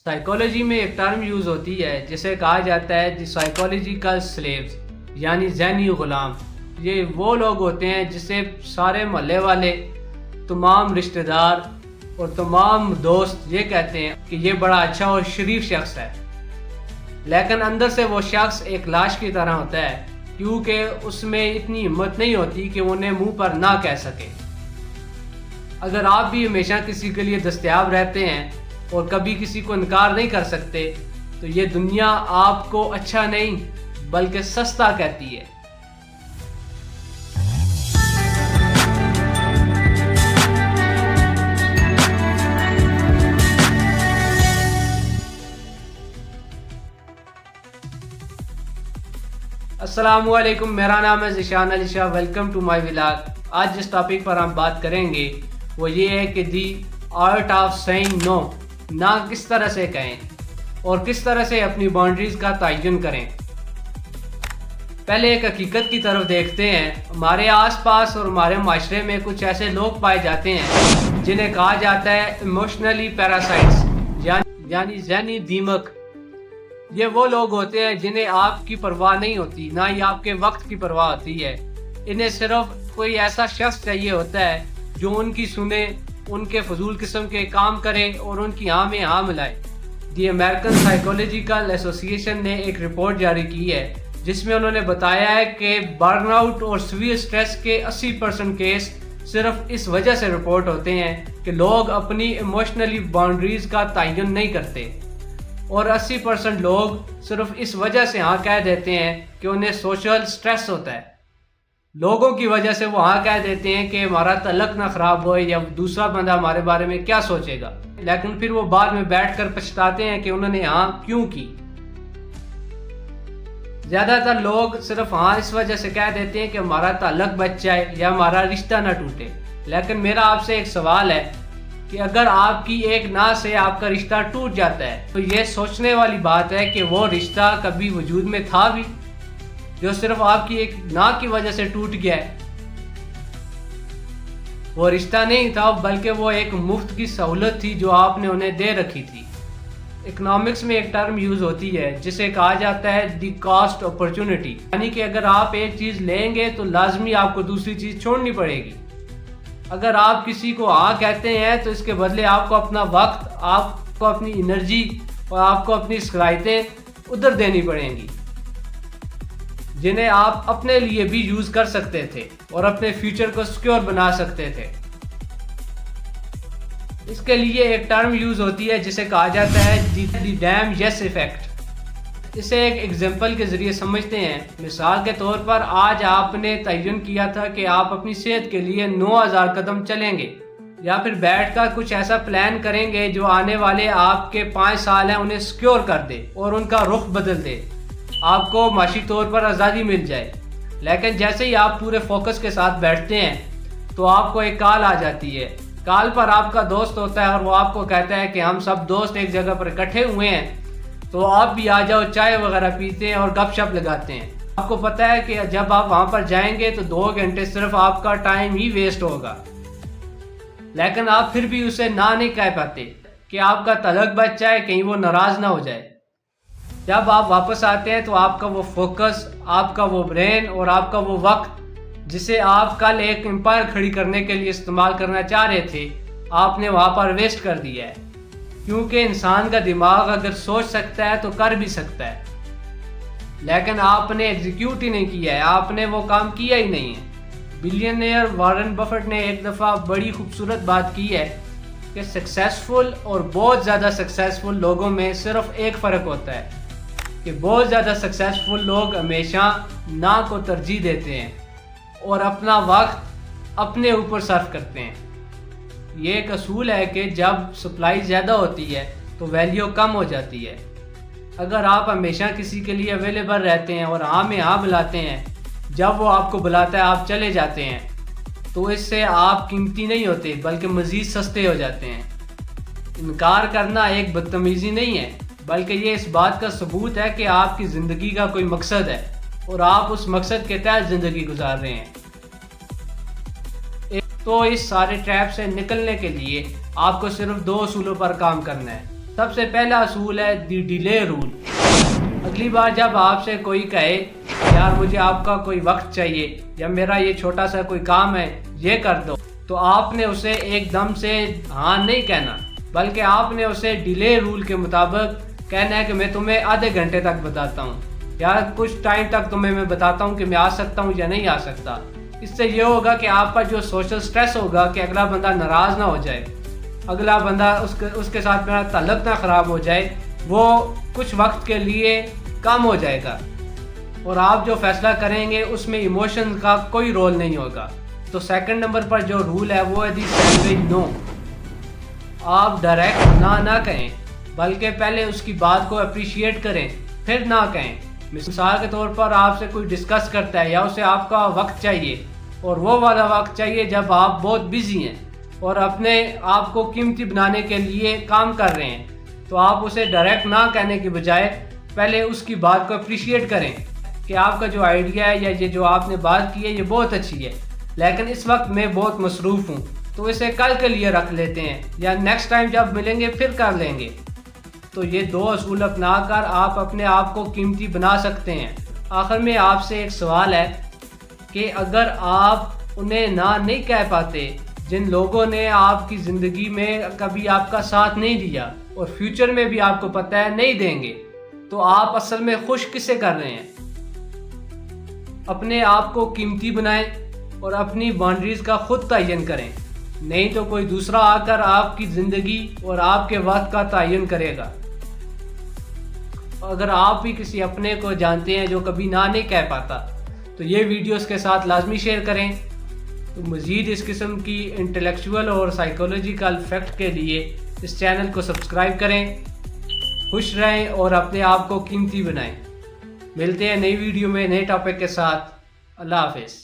Psychology میں ایک term use ہوتی ہے جسے کہا جاتا ہے دی سائیکالوجیکل سلیوز، یعنی ذہنی غلام۔ یہ وہ لوگ ہوتے ہیں جسے سارے محلے والے، تمام رشتہ دار اور تمام دوست یہ کہتے ہیں کہ یہ بڑا اچھا اور شریف شخص ہے، لیکن اندر سے وہ شخص ایک لاش کی طرح ہوتا ہے، کیونکہ اس میں اتنی ہمت نہیں ہوتی کہ وہ انہیں منہ پر نہ کہہ سکے۔ اگر آپ بھی ہمیشہ کسی کے لیے دستیاب رہتے ہیں اور کبھی کسی کو انکار نہیں کر سکتے تو یہ دنیا آپ کو اچھا نہیں بلکہ سستا کہتی ہے۔ السلام علیکم، میرا نام ہے Zeeshan Ali Shah, welcome to my vlog. آج جس ٹاپک پر ہم بات کریں گے وہ یہ ہے کہ دی آرٹ آف سیئنگ نو، نہ کس طرح سے کہیں اور کس طرح سے اپنی باؤنڈریز کا تعین کریں۔ پہلے ایک حقیقت کی طرف دیکھتے ہیں۔ ہمارے آس پاس اور ہمارے معاشرے میں کچھ ایسے لوگ پائے جاتے ہیں جنہیں کہا جاتا ہے ایموشنلی پیراسائٹس، یعنی ذہنی دیمک۔ یہ وہ لوگ ہوتے ہیں جنہیں آپ کی پرواہ نہیں ہوتی، نہ ہی آپ کے وقت کی پرواہ ہوتی ہے۔ انہیں صرف کوئی ایسا شخص چاہیے ہوتا ہے جو ان کی سنے، ان کے فضول قسم کے کام کرے اور ان کی ہاں میں ہاں ملائے۔ دی امریکن سائیکالوجیکل ایسوسی ایشن نے ایک رپورٹ جاری کی ہے جس میں انہوں نے بتایا ہے کہ برن آؤٹ اور سیویئر سٹریس کے 80% کیس صرف اس وجہ سے رپورٹ ہوتے ہیں کہ لوگ اپنی ایموشنلی باؤنڈریز کا تعین نہیں کرتے، اور 80% لوگ صرف اس وجہ سے ہاں کہہ دیتے ہیں کہ انہیں سوشل سٹریس ہوتا ہے۔ لوگوں کی وجہ سے وہ ہاں کہہ دیتے ہیں کہ ہمارا تعلق نہ خراب ہوئے یا دوسرا بندہ ہمارے بارے میں کیا سوچے گا، لیکن پھر وہ بعد میں بیٹھ کر پچھتاتے ہیں کہ انہوں نے ہاں کیوں کی۔ زیادہ تر لوگ صرف ہاں اس وجہ سے کہہ دیتے ہیں کہ ہمارا تعلق بچ جائے یا ہمارا رشتہ نہ ٹوٹے۔ لیکن میرا آپ سے ایک سوال ہے کہ اگر آپ کی ایک نہ سے آپ کا رشتہ ٹوٹ جاتا ہے تو یہ سوچنے والی بات ہے کہ وہ رشتہ کبھی وجود میں تھا بھی، جو صرف آپ کی ایک نہ کی وجہ سے ٹوٹ گیا ہے۔ وہ رشتہ نہیں تھا بلکہ وہ ایک مفت کی سہولت تھی جو آپ نے انہیں دے رکھی تھی۔ اکنامکس میں ایک ٹرم یوز ہوتی ہے جسے کہا جاتا ہے دی کاسٹ اپرچونٹی، یعنی کہ اگر آپ ایک چیز لیں گے تو لازمی آپ کو دوسری چیز چھوڑنی پڑے گی۔ اگر آپ کسی کو ہاں کہتے ہیں تو اس کے بدلے آپ کو اپنا وقت، آپ کو اپنی انرجی اور آپ کو اپنی صلاحیتیں ادھر دینی پڑیں گی، جنہیں آپ اپنے لیے بھی یوز کر سکتے تھے اور اپنے فیوچر کو سیکیور بنا سکتے تھے۔ اس کے لیے ایک ٹرم یوز ہوتی ہے جسے کہا جاتا ہے دی ڈیم یس ایفیکٹ۔ اسے ایک ایگزامپل کے ذریعے سمجھتے ہیں۔ مثال کے طور پر آج آپ نے تعین کیا تھا کہ آپ اپنی صحت کے لیے 9000 قدم چلیں گے، یا پھر بیٹھ کر کچھ ایسا پلان کریں گے جو آنے والے آپ کے 5 سال ہیں انہیں سیکیور کر دے اور ان کا رخ بدل دے، آپ کو معاشی طور پر آزادی مل جائے۔ لیکن جیسے ہی آپ پورے فوکس کے ساتھ بیٹھتے ہیں تو آپ کو ایک کال آ جاتی ہے۔ کال پر آپ کا دوست ہوتا ہے اور وہ آپ کو کہتا ہے کہ ہم سب دوست ایک جگہ پر اکٹھے ہوئے ہیں تو آپ بھی آ جاؤ، چائے وغیرہ پیتے ہیں اور گپ شپ لگاتے ہیں۔ آپ کو پتہ ہے کہ جب آپ وہاں پر جائیں گے تو 2 گھنٹے صرف آپ کا ٹائم ہی ویسٹ ہوگا، لیکن آپ پھر بھی اسے نہ نہیں کہہ پاتے کہ آپ کا تعلق بچ جائے، کہیں وہ ناراض نہ ہو جائے۔ جب آپ واپس آتے ہیں تو آپ کا وہ فوکس، آپ کا وہ برین اور آپ کا وہ وقت جسے آپ کل ایک امپائر کھڑی کرنے کے لیے استعمال کرنا چاہ رہے تھے، آپ نے وہاں پر ویسٹ کر دیا ہے۔ کیونکہ انسان کا دماغ اگر سوچ سکتا ہے تو کر بھی سکتا ہے، لیکن آپ نے ایگزیکیوٹ ہی نہیں کیا ہے، آپ نے وہ کام کیا ہی نہیں ہے۔ بلینئر وارن بفٹ نے ایک دفعہ بڑی خوبصورت بات کی ہے کہ سکسیسفل اور بہت زیادہ سکسیسفل لوگوں میں صرف ایک فرق ہوتا ہے کہ بہت زیادہ سکسیسفل لوگ ہمیشہ نہ کو ترجیح دیتے ہیں اور اپنا وقت اپنے اوپر صرف کرتے ہیں۔ یہ ایک اصول ہے کہ جب سپلائی زیادہ ہوتی ہے تو ویلیو کم ہو جاتی ہے۔ اگر آپ ہمیشہ کسی کے لیے اویلیبل رہتے ہیں اور ہاں میں ہاں بلاتے ہیں، جب وہ آپ کو بلاتا ہے آپ چلے جاتے ہیں، تو اس سے آپ قیمتی نہیں ہوتے بلکہ مزید سستے ہو جاتے ہیں۔ انکار کرنا ایک بدتمیزی نہیں ہے بلکہ یہ اس بات کا ثبوت ہے کہ آپ کی زندگی کا کوئی مقصد ہے اور آپ اس مقصد کے تحت زندگی گزار رہے ہیں۔ تو اس سارے ٹریپ سے نکلنے کے لیے آپ کو صرف 2 اصولوں پر کام کرنا ہے۔ سب سے پہلا اصول ہے دی ڈیلے رول۔ اگلی بار جب آپ سے کوئی کہے یار مجھے آپ کا کوئی وقت چاہیے یا میرا یہ چھوٹا سا کوئی کام ہے یہ کر دو، تو آپ نے اسے ایک دم سے ہاں نہیں کہنا، بلکہ آپ نے اسے ڈیلے رول کے مطابق کہنا ہے کہ میں تمہیں آدھے گھنٹے تک بتاتا ہوں یا کچھ ٹائم تک تمہیں میں بتاتا ہوں کہ میں آ سکتا ہوں یا نہیں آ سکتا۔ اس سے یہ ہوگا کہ آپ کا جو سوشل سٹریس ہوگا کہ اگلا بندہ ناراض نہ ہو جائے، اگلا بندہ اس کے ساتھ میرا تعلق نہ خراب ہو جائے، وہ کچھ وقت کے لیے کم ہو جائے گا، اور آپ جو فیصلہ کریں گے اس میں ایموشن کا کوئی رول نہیں ہوگا۔ تو سیکنڈ نمبر پر جو رول ہے وہ ہے دی سینڈوچ نو۔ آپ ڈائریکٹ نہ کہیں، بلکہ پہلے اس کی بات کو اپریشیٹ کریں پھر نہ کہیں۔ مثال کے طور پر آپ سے کوئی ڈسکس کرتا ہے یا اسے آپ کا وقت چاہیے، اور وہ والا وقت چاہیے جب آپ بہت بزی ہیں اور اپنے آپ کو قیمتی بنانے کے لیے کام کر رہے ہیں، تو آپ اسے ڈائریکٹ نہ کہنے کی بجائے پہلے اس کی بات کو اپریشیٹ کریں کہ آپ کا جو آئیڈیا ہے یا یہ جو آپ نے بات کی ہے یہ بہت اچھی ہے، لیکن اس وقت میں بہت مصروف ہوں، تو اسے کل کے لیے رکھ لیتے ہیں یا نیکسٹ ٹائم جب ملیں گے پھر کر لیں گے۔ تو یہ دو اصول اپنا کر آپ اپنے آپ کو قیمتی بنا سکتے ہیں۔ آخر میں آپ سے ایک سوال ہے کہ اگر آپ انہیں نہ نہیں کہہ پاتے جن لوگوں نے آپ کی زندگی میں کبھی آپ کا ساتھ نہیں دیا اور فیوچر میں بھی آپ کو پتہ ہے نہیں دیں گے، تو آپ اصل میں خوش کسے کر رہے ہیں؟ اپنے آپ کو قیمتی بنائیں اور اپنی باؤنڈریز کا خود تعین کریں، نہیں تو کوئی دوسرا آ کر آپ کی زندگی اور آپ کے وقت کا تعین کرے گا۔ اگر آپ بھی کسی اپنے کو جانتے ہیں جو کبھی نہ نہیں کہہ پاتا تو یہ ویڈیو اس کے ساتھ لازمی شیئر کریں۔ تو مزید اس قسم کی انٹلیکچول اور سائیکولوجیکل فیکٹ کے لیے اس چینل کو سبسکرائب کریں۔ خوش رہیں اور اپنے آپ کو قیمتی بنائیں۔ ملتے ہیں نئی ویڈیو میں نئے ٹاپک کے ساتھ۔ اللہ حافظ۔